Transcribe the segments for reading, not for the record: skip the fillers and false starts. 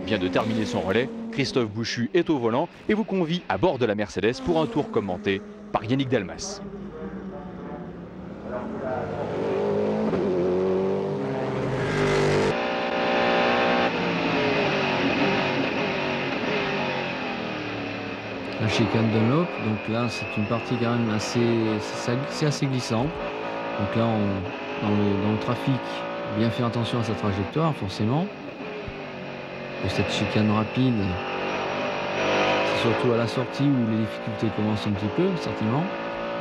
vient de terminer son relais. Christophe Bouchu est au volant et vous convie à bord de la Mercedes pour un tour commenté par Yannick Dalmas. La chicane de Dunlop, donc là c'est une partie quand même c'est assez glissant. Donc là dans le trafic, bien faire attention à sa trajectoire forcément. Pour cette chicane rapide, c'est surtout à la sortie où les difficultés commencent un petit peu, certainement.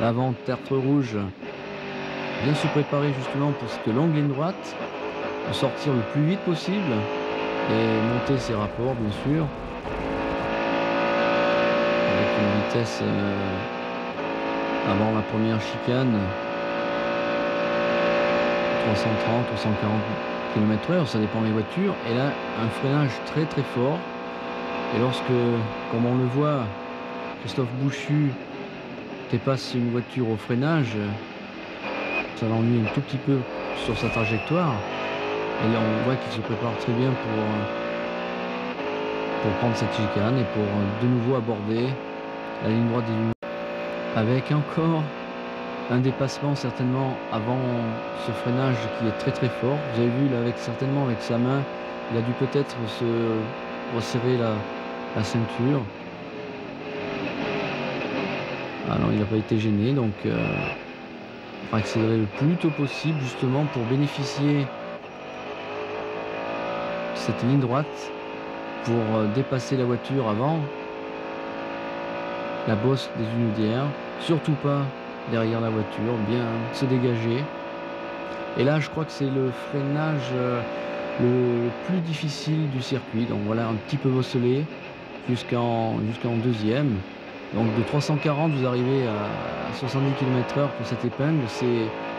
L'avant tertre rouge, bien se préparer justement pour cette longue ligne droite, pour sortir le plus vite possible et monter ses rapports bien sûr. Avec une vitesse avant la première chicane 330 ou 140 km/h, ça dépend des voitures, et là un freinage très très fort. Et lorsque, comme on le voit, Christophe Bouchu dépasse une voiture au freinage, ça l'ennuie un tout petit peu sur sa trajectoire, et là on voit qu'il se prépare très bien pour prendre cette chicane et pour de nouveau aborder la ligne droite des lumières, avec encore un dépassement certainement avant ce freinage qui est très très fort. Vous avez vu là, certainement avec sa main, il a dû peut-être se resserrer la ceinture. Ah non, il n'a pas été gêné, donc il va accélérer le plus tôt possible justement pour bénéficier de cette ligne droite, pour dépasser la voiture avant la bosse des Hunaudières, surtout pas derrière la voiture, bien se dégager. Et là je crois que c'est le freinage le plus difficile du circuit, donc voilà, un petit peu bosselé jusqu'en deuxième. Donc de 340 vous arrivez à 70 km/h pour cette épingle, c'est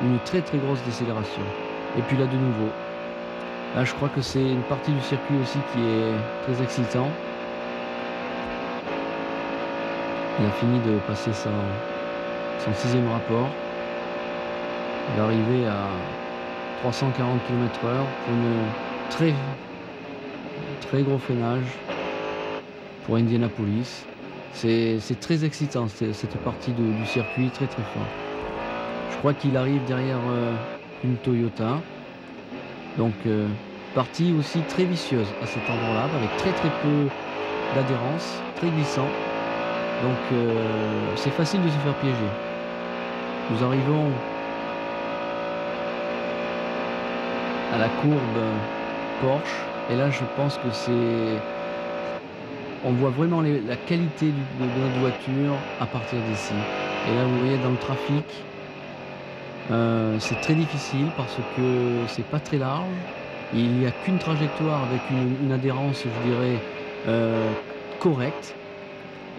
une très très grosse décélération. Et puis là de nouveau, là je crois que c'est une partie du circuit aussi qui est très excitant. Il a fini de passer son 6e rapport. Il est arrivé à 340 km/h pour une très gros freinage pour Indianapolis. C'est très excitant cette partie du circuit, très très fort. Je crois qu'il arrive derrière une Toyota. Donc partie aussi très vicieuse à cet endroit-là, avec très peu d'adhérence, très glissant. Donc c'est facile de se faire piéger. Nous arrivons à la courbe Porsche, et là je pense que on voit vraiment la qualité de notre voiture à partir d'ici. Et là vous voyez dans le trafic, c'est très difficile parce que c'est pas très large. Il n'y a qu'une trajectoire avec une adhérence, je dirais, correcte.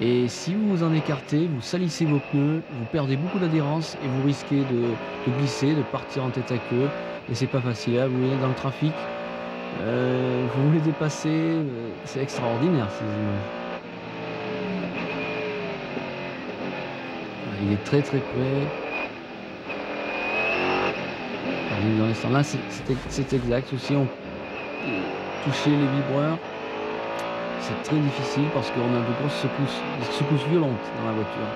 Et si vous vous en écartez, vous salissez vos pneus, vous perdez beaucoup d'adhérence et vous risquez de glisser, de partir en tête à queue. Et c'est pas facile. Là, vous voyez dans le trafic, vous voulez dépasser, c'est extraordinaire ces images. Il est très près. Dans l'instant là, c'est exact. Aussi, on toucher les vibreurs. C'est très difficile parce qu'on a de grosses secousses violentes dans la voiture.